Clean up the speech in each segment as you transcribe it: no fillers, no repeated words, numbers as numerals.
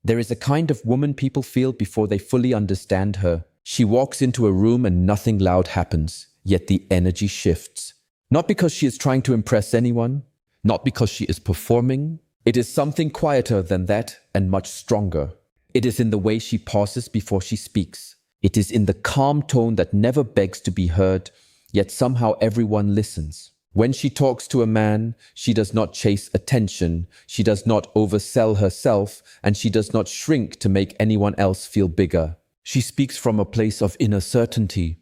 There is a kind of woman people feel before they fully understand her. She walks into a room and nothing loud happens, yet the energy shifts. Not because she is trying to impress anyone, not because she is performing. It is something quieter than that and much stronger. It is in the way she pauses before she speaks. It is in the calm tone that never begs to be heard, yet somehow everyone listens. When she talks to a man, she does not chase attention, she does not oversell herself, and she does not shrink to make anyone else feel bigger. She speaks from a place of inner certainty,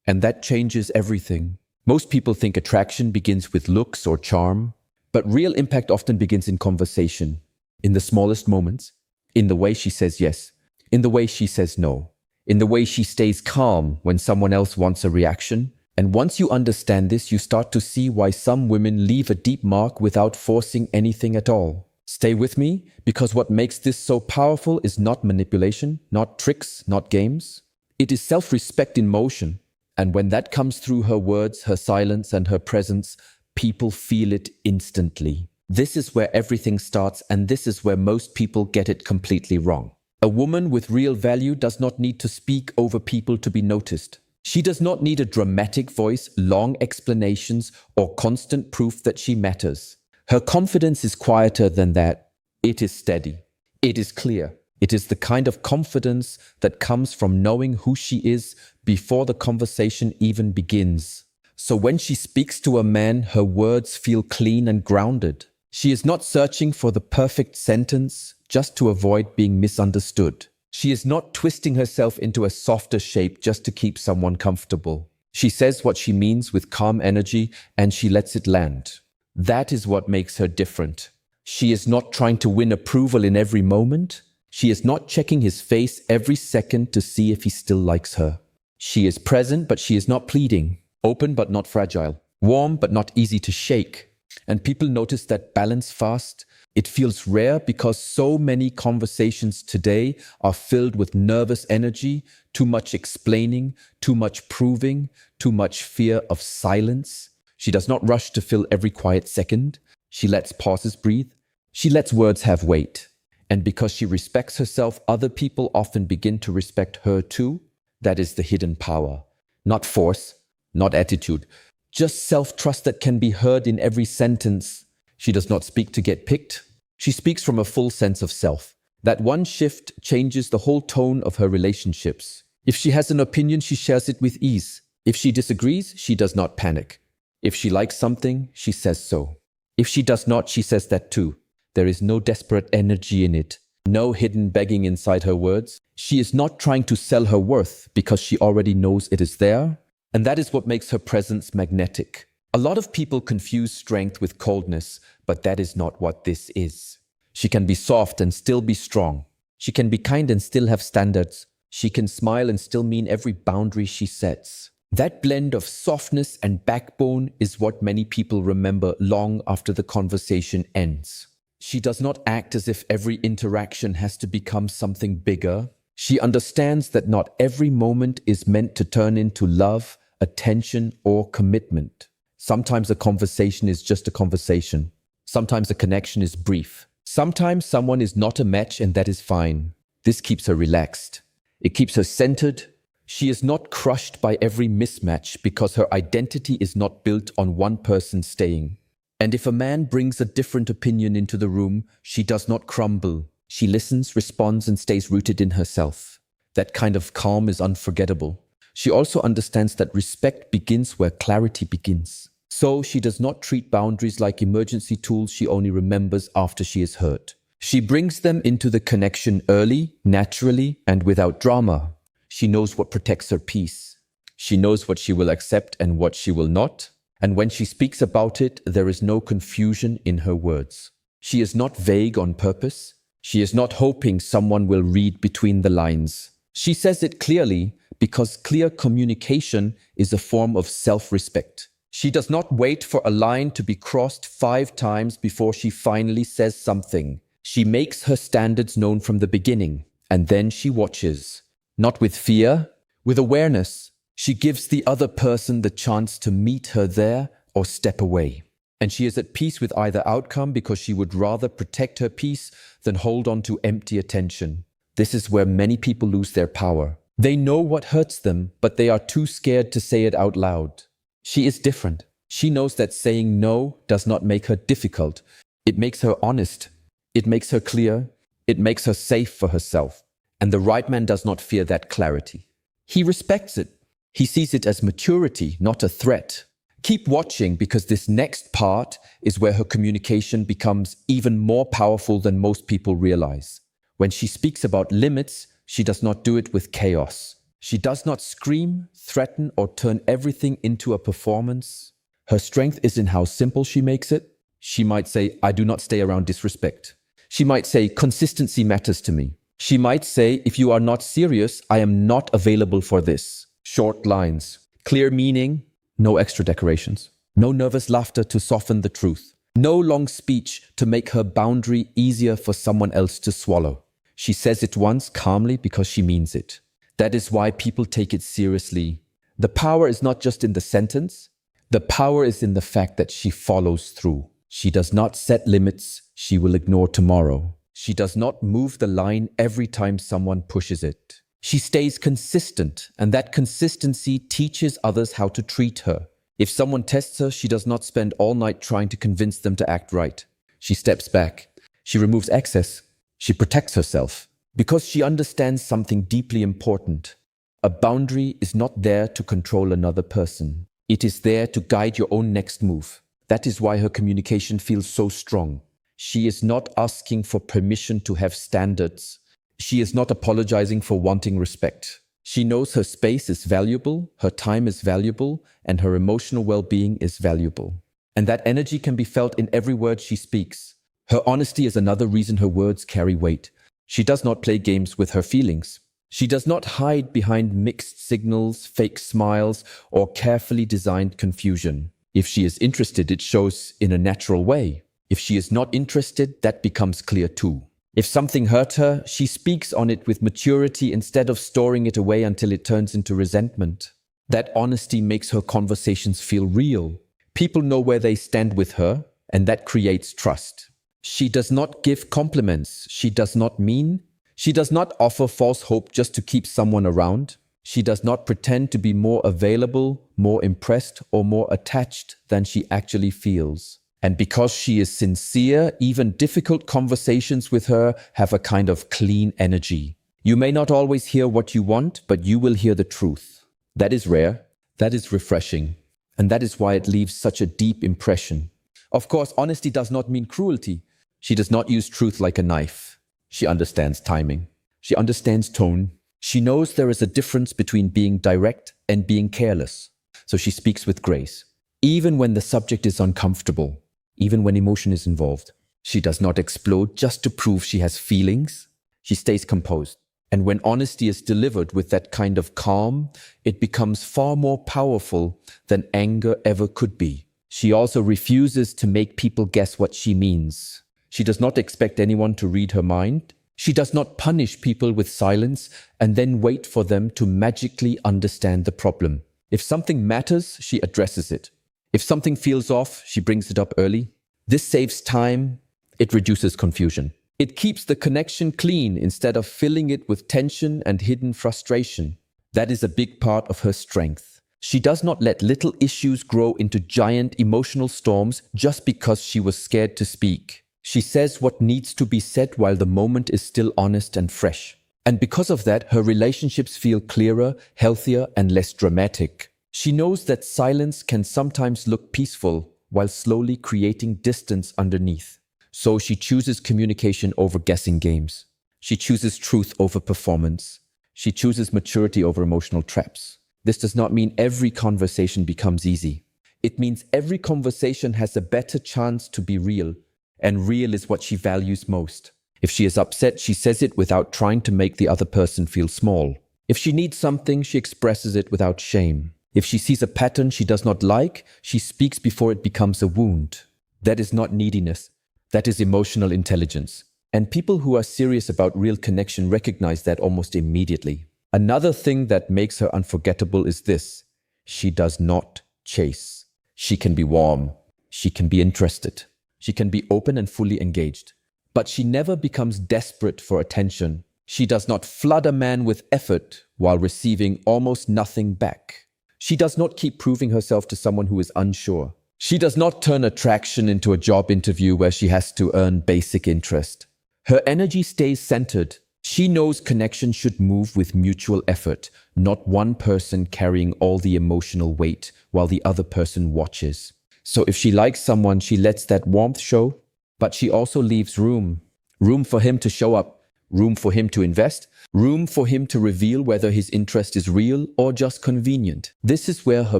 and that changes everything. Most people think attraction begins with looks or charm, but real impact often begins in conversation, in the smallest moments, in the way she says yes, in the way she says no, in the way she stays calm when someone else wants a reaction. And once you understand this, you start to see why some women leave a deep mark without forcing anything at all. Stay with me, because what makes this so powerful is not manipulation, not tricks, not games. It is self-respect in motion. And when that comes through her words, her silence, and her presence, people feel it instantly. This is where everything starts, and this is where most people get it completely wrong. A woman with real value does not need to speak over people to be noticed. She does not need a dramatic voice, long explanations, or constant proof that she matters. Her confidence is quieter than that. It is steady. It is clear. It is the kind of confidence that comes from knowing who she is before the conversation even begins. So when she speaks to a man, her words feel clean and grounded. She is not searching for the perfect sentence just to avoid being misunderstood. She is not twisting herself into a softer shape just to keep someone comfortable. She says what she means with calm energy, and she lets it land. That is what makes her different. She is not trying to win approval in every moment. She is not checking his face every second to see if he still likes her. She is present, but she is not pleading. Open, but not fragile. Warm, but not easy to shake. And people notice that balance fast. It feels rare because so many conversations today are filled with nervous energy, too much explaining, too much proving, too much fear of silence. She does not rush to fill every quiet second. She lets pauses breathe. She lets words have weight. And because she respects herself, other people often begin to respect her too. That is the hidden power. Not force, not attitude, just self-trust that can be heard in every sentence. She does not speak to get picked. She speaks from a full sense of self. That one shift changes the whole tone of her relationships. If she has an opinion, she shares it with ease. If she disagrees, she does not panic. If she likes something, she says so. If she does not, she says that too. There is no desperate energy in it, no hidden begging inside her words. She is not trying to sell her worth because she already knows it is there. And that is what makes her presence magnetic. A lot of people confuse strength with coldness, but that is not what this is. She can be soft and still be strong. She can be kind and still have standards. She can smile and still mean every boundary she sets. That blend of softness and backbone is what many people remember long after the conversation ends. She does not act as if every interaction has to become something bigger. She understands that not every moment is meant to turn into love, attention, or commitment. Sometimes a conversation is just a conversation. Sometimes a connection is brief. Sometimes someone is not a match, and that is fine. This keeps her relaxed. It keeps her centered. She is not crushed by every mismatch because her identity is not built on one person staying. And if a man brings a different opinion into the room, she does not crumble. She listens, responds, and stays rooted in herself. That kind of calm is unforgettable. She also understands that respect begins where clarity begins. So she does not treat boundaries like emergency tools she only remembers after she is hurt. She brings them into the connection early, naturally, and without drama. She knows what protects her peace. She knows what she will accept and what she will not. And when she speaks about it, there is no confusion in her words. She is not vague on purpose. She is not hoping someone will read between the lines. She says it clearly because clear communication is a form of self-respect. She does not wait for a line to be crossed 5 times before she finally says something. She makes her standards known from the beginning, and then she watches. Not with fear, with awareness. She gives the other person the chance to meet her there or step away. And she is at peace with either outcome because she would rather protect her peace than hold on to empty attention. This is where many people lose their power. They know what hurts them, but they are too scared to say it out loud. She is different. She knows that saying no does not make her difficult. It makes her honest. It makes her clear. It makes her safe for herself. And the right man does not fear that clarity. He respects it. He sees it as maturity, not a threat. Keep watching, because this next part is where her communication becomes even more powerful than most people realize. When she speaks about limits, she does not do it with chaos. She does not scream, threaten, or turn everything into a performance. Her strength is in how simple she makes it. She might say, "I do not stay around disrespect." She might say, "Consistency matters to me." She might say, "If you are not serious, I am not available for this." Short lines, clear meaning, no extra decorations, no nervous laughter to soften the truth, no long speech to make her boundary easier for someone else to swallow. She says it once calmly because she means it. That is why people take it seriously. The power is not just in the sentence. The power is in the fact that she follows through. She does not set limits she will ignore tomorrow. She does not move the line every time someone pushes it. She stays consistent, and that consistency teaches others how to treat her. If someone tests her, she does not spend all night trying to convince them to act right. She steps back. She removes excess. She protects herself because she understands something deeply important. A boundary is not there to control another person. It is there to guide your own next move. That is why her communication feels so strong. She is not asking for permission to have standards. She is not apologizing for wanting respect. She knows her space is valuable, her time is valuable, and her emotional well-being is valuable. And that energy can be felt in every word she speaks. Her honesty is another reason her words carry weight. She does not play games with her feelings. She does not hide behind mixed signals, fake smiles, or carefully designed confusion. If she is interested, it shows in a natural way. If she is not interested, that becomes clear too. If something hurt her, she speaks on it with maturity instead of storing it away until it turns into resentment. That honesty makes her conversations feel real. People know where they stand with her, and that creates trust. She does not give compliments. She does not mean. She does not offer false hope just to keep someone around. She does not pretend to be more available, more impressed, or more attached than she actually feels. And because she is sincere, even difficult conversations with her have a kind of clean energy. You may not always hear what you want, but you will hear the truth. That is rare, that is refreshing, and that is why it leaves such a deep impression. Of course, honesty does not mean cruelty. She does not use truth like a knife. She understands timing. She understands tone. She knows there is a difference between being direct and being careless. So she speaks with grace, even when the subject is uncomfortable. Even when emotion is involved. She does not explode just to prove she has feelings. She stays composed. And when honesty is delivered with that kind of calm, it becomes far more powerful than anger ever could be. She also refuses to make people guess what she means. She does not expect anyone to read her mind. She does not punish people with silence and then wait for them to magically understand the problem. If something matters, she addresses it. If something feels off, she brings it up early. This saves time. It reduces confusion. It keeps the connection clean instead of filling it with tension and hidden frustration. That is a big part of her strength. She does not let little issues grow into giant emotional storms just because she was scared to speak. She says what needs to be said while the moment is still honest and fresh. And because of that, her relationships feel clearer, healthier, and less dramatic. She knows that silence can sometimes look peaceful while slowly creating distance underneath. So she chooses communication over guessing games. She chooses truth over performance. She chooses maturity over emotional traps. This does not mean every conversation becomes easy. It means every conversation has a better chance to be real, and real is what she values most. If she is upset, she says it without trying to make the other person feel small. If she needs something, she expresses it without shame. If she sees a pattern she does not like, she speaks before it becomes a wound. That is not neediness. That is emotional intelligence. And people who are serious about real connection recognize that almost immediately. Another thing that makes her unforgettable is this: she does not chase. She can be warm. She can be interested. She can be open and fully engaged. But she never becomes desperate for attention. She does not flood a man with effort while receiving almost nothing back. She does not keep proving herself to someone who is unsure. She does not turn attraction into a job interview where she has to earn basic interest. Her energy stays centered. She knows connection should move with mutual effort, not one person carrying all the emotional weight while the other person watches. So if she likes someone, she lets that warmth show, but she also leaves room. Room for him to show up, room for him to invest, room for him to reveal whether his interest is real or just convenient. This is where her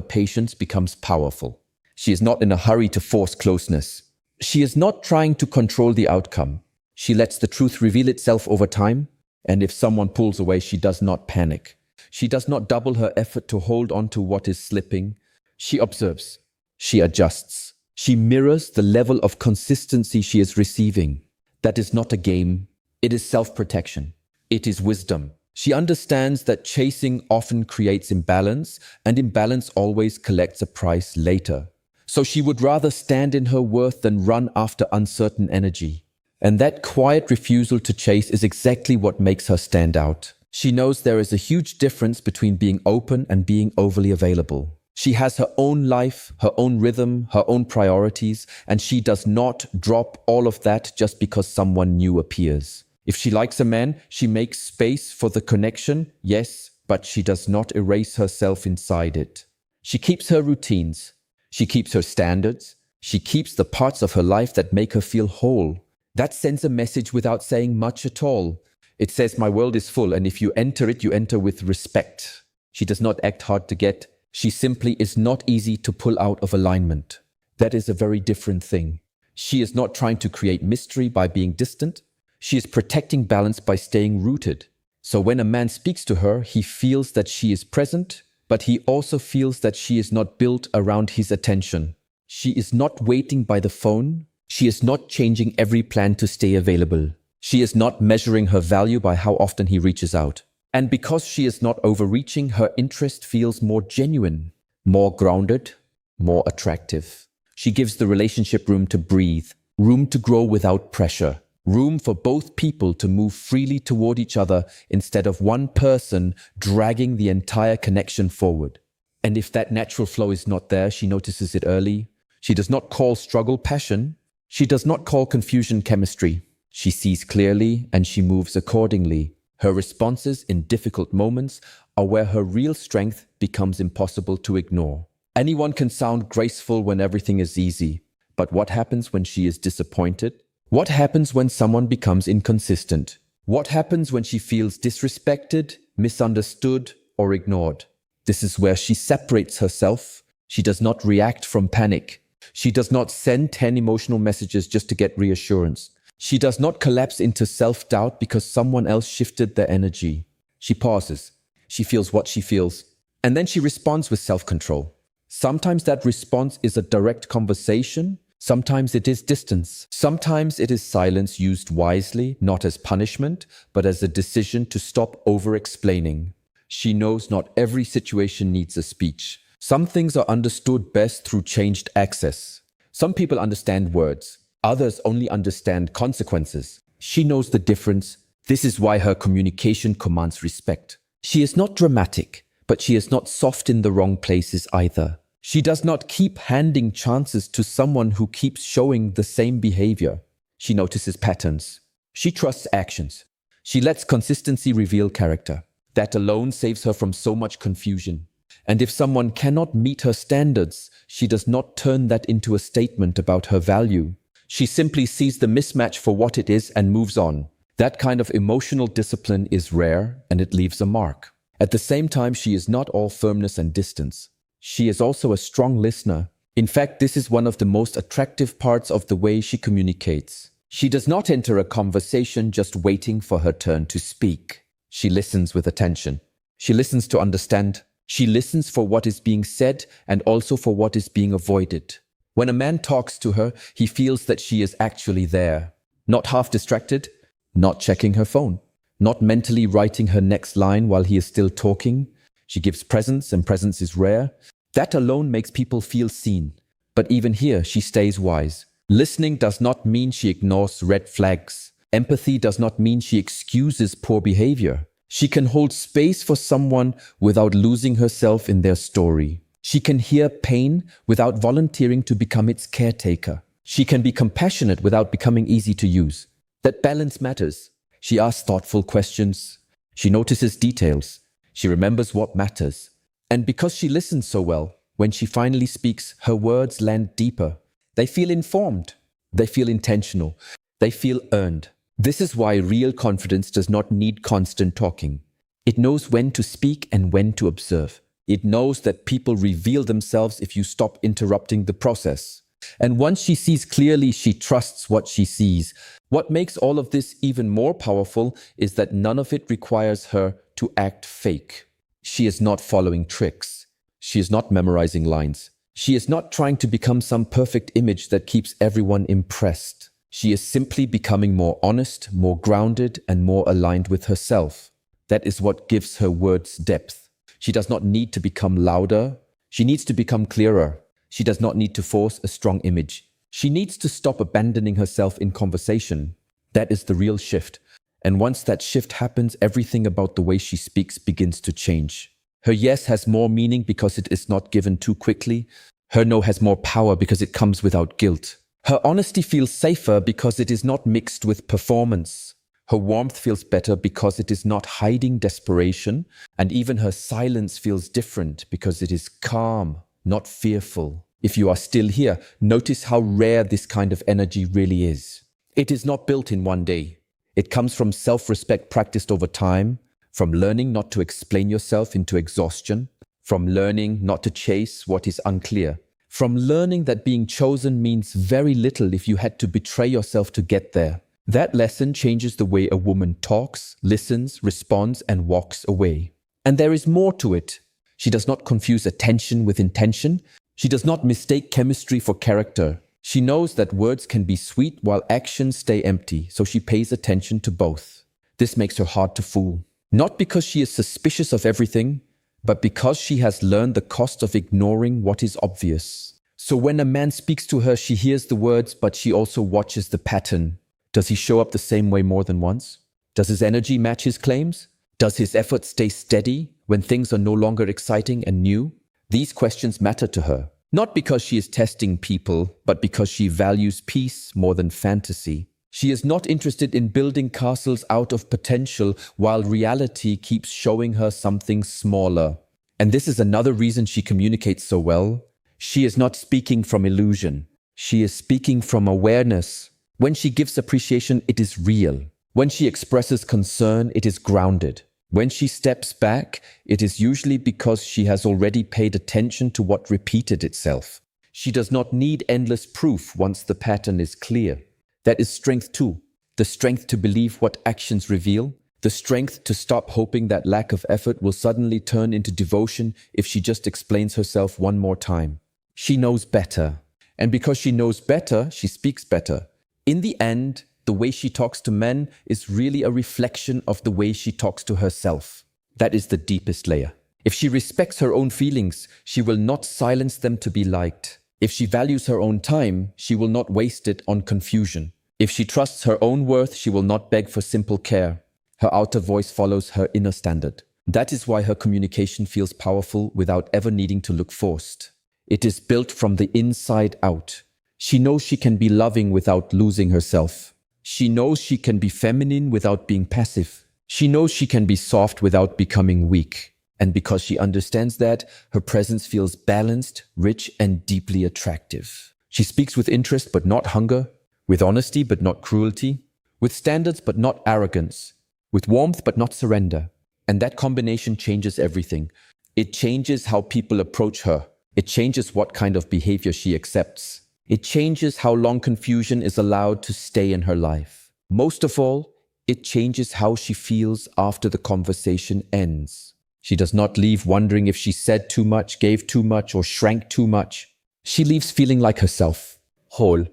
patience becomes powerful. She is not in a hurry to force closeness. She is not trying to control the outcome. She lets the truth reveal itself over time, and if someone pulls away, she does not panic. She does not double her effort to hold on to what is slipping. She observes. She adjusts. She mirrors the level of consistency she is receiving. That is not a game. It is self-protection. It is wisdom. She understands that chasing often creates imbalance, and imbalance always collects a price later. So she would rather stand in her worth than run after uncertain energy. And that quiet refusal to chase is exactly what makes her stand out. She knows there is a huge difference between being open and being overly available. She has her own life, her own rhythm, her own priorities, and she does not drop all of that just because someone new appears. If she likes a man, she makes space for the connection, yes, but she does not erase herself inside it. She keeps her routines. She keeps her standards. She keeps the parts of her life that make her feel whole. That sends a message without saying much at all. It says, my world is full, and if you enter it, you enter with respect. She does not act hard to get. She simply is not easy to pull out of alignment. That is a very different thing. She is not trying to create mystery by being distant. She is protecting balance by staying rooted. So when a man speaks to her, he feels that she is present, but he also feels that she is not built around his attention. She is not waiting by the phone. She is not changing every plan to stay available. She is not measuring her value by how often he reaches out. And because she is not overreaching, her interest feels more genuine, more grounded, more attractive. She gives the relationship room to breathe, room to grow without pressure, room for both people to move freely toward each other instead of one person dragging the entire connection forward. And if that natural flow is not there, she notices it early. She does not call struggle passion. She does not call confusion chemistry. She sees clearly and she moves accordingly. Her responses in difficult moments are where her real strength becomes impossible to ignore. Anyone can sound graceful when everything is easy, but what happens when she is disappointed? What happens when someone becomes inconsistent? What happens when she feels disrespected, misunderstood, or ignored? This is where she separates herself. She does not react from panic. She does not send 10 emotional messages just to get reassurance. She does not collapse into self-doubt because someone else shifted their energy. She pauses. She feels what she feels. And then she responds with self-control. Sometimes that response is a direct conversation. Sometimes it is distance. Sometimes it is silence used wisely, not as punishment, but as a decision to stop over-explaining. She knows not every situation needs a speech. Some things are understood best through changed access. Some people understand words. Others only understand consequences. She knows the difference. This is why her communication commands respect. She is not dramatic, but she is not soft in the wrong places either. She does not keep handing chances to someone who keeps showing the same behavior. She notices patterns. She trusts actions. She lets consistency reveal character. That alone saves her from so much confusion. And if someone cannot meet her standards, she does not turn that into a statement about her value. She simply sees the mismatch for what it is and moves on. That kind of emotional discipline is rare and it leaves a mark. At the same time, she is not all firmness and distance. She is also a strong listener. In fact, this is one of the most attractive parts of the way she communicates. She does not enter a conversation just waiting for her turn to speak. She listens with attention. She listens to understand. She listens for what is being said and also for what is being avoided. When a man talks to her, he feels that she is actually there. Not half distracted, not checking her phone, not mentally writing her next line while he is still talking. She gives presence, and presence is rare. That alone makes people feel seen. But even here, she stays wise. Listening does not mean she ignores red flags. Empathy does not mean she excuses poor behavior. She can hold space for someone without losing herself in their story. She can hear pain without volunteering to become its caretaker. She can be compassionate without becoming easy to use. That balance matters. She asks thoughtful questions. She notices details. She remembers what matters. And because she listens so well, when she finally speaks, her words land deeper. They feel informed. They feel intentional. They feel earned. This is why real confidence does not need constant talking. It knows when to speak and when to observe. It knows that people reveal themselves if you stop interrupting the process. And once she sees clearly, she trusts what she sees. What makes all of this even more powerful is that none of it requires her to act fake. She is not following tricks. She is not memorizing lines. She is not trying to become some perfect image that keeps everyone impressed. She is simply becoming more honest, more grounded, and more aligned with herself. That is what gives her words depth. She does not need to become louder. She needs to become clearer. She does not need to force a strong image. She needs to stop abandoning herself in conversation. That is the real shift. And once that shift happens, everything about the way she speaks begins to change. Her yes has more meaning because it is not given too quickly. Her no has more power because it comes without guilt. Her honesty feels safer because it is not mixed with performance. Her warmth feels better because it is not hiding desperation. And even her silence feels different because it is calm, not fearful. If you are still here, notice how rare this kind of energy really is. It is not built in one day. It comes from self-respect practiced over time, from learning not to explain yourself into exhaustion, from learning not to chase what is unclear, from learning that being chosen means very little if you had to betray yourself to get there. That lesson changes the way a woman talks, listens, responds, and walks away. And there is more to it. She does not confuse attention with intention. She does not mistake chemistry for character. She knows that words can be sweet while actions stay empty, so she pays attention to both. This makes her hard to fool. Not because she is suspicious of everything, but because she has learned the cost of ignoring what is obvious. So when a man speaks to her, she hears the words, but she also watches the pattern. Does he show up the same way more than once? Does his energy match his claims? Does his effort stay steady when things are no longer exciting and new? These questions matter to her, not because she is testing people, but because she values peace more than fantasy. She is not interested in building castles out of potential while reality keeps showing her something smaller. And this is another reason she communicates so well. She is not speaking from illusion. She is speaking from awareness. When she gives appreciation, it is real. When she expresses concern, it is grounded. When she steps back, it is usually because she has already paid attention to what repeated itself. She does not need endless proof once the pattern is clear. That is strength too. The strength to believe what actions reveal. The strength to stop hoping that lack of effort will suddenly turn into devotion if she just explains herself one more time. She knows better. And because she knows better, she speaks better. In the end, the way she talks to men is really a reflection of the way she talks to herself. That is the deepest layer. If she respects her own feelings, she will not silence them to be liked. If she values her own time, she will not waste it on confusion. If she trusts her own worth, she will not beg for simple care. Her outer voice follows her inner standard. That is why her communication feels powerful without ever needing to look forced. It is built from the inside out. She knows she can be loving without losing herself. She knows she can be feminine without being passive. She knows she can be soft without becoming weak. And because she understands that, her presence feels balanced, rich, and deeply attractive. She speaks with interest but not hunger, with honesty but not cruelty, with standards but not arrogance, with warmth but not surrender. And that combination changes everything. It changes how people approach her. It changes what kind of behavior she accepts. It changes how long confusion is allowed to stay in her life. Most of all, it changes how she feels after the conversation ends. She does not leave wondering if she said too much, gave too much, or shrank too much. She leaves feeling like herself, whole,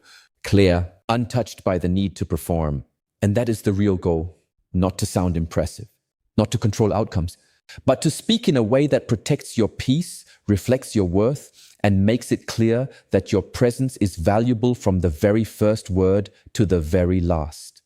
clear, untouched by the need to perform. And that is the real goal, not to sound impressive, not to control outcomes, but to speak in a way that protects your peace, reflects your worth, and makes it clear that your presence is valuable from the very first word to the very last.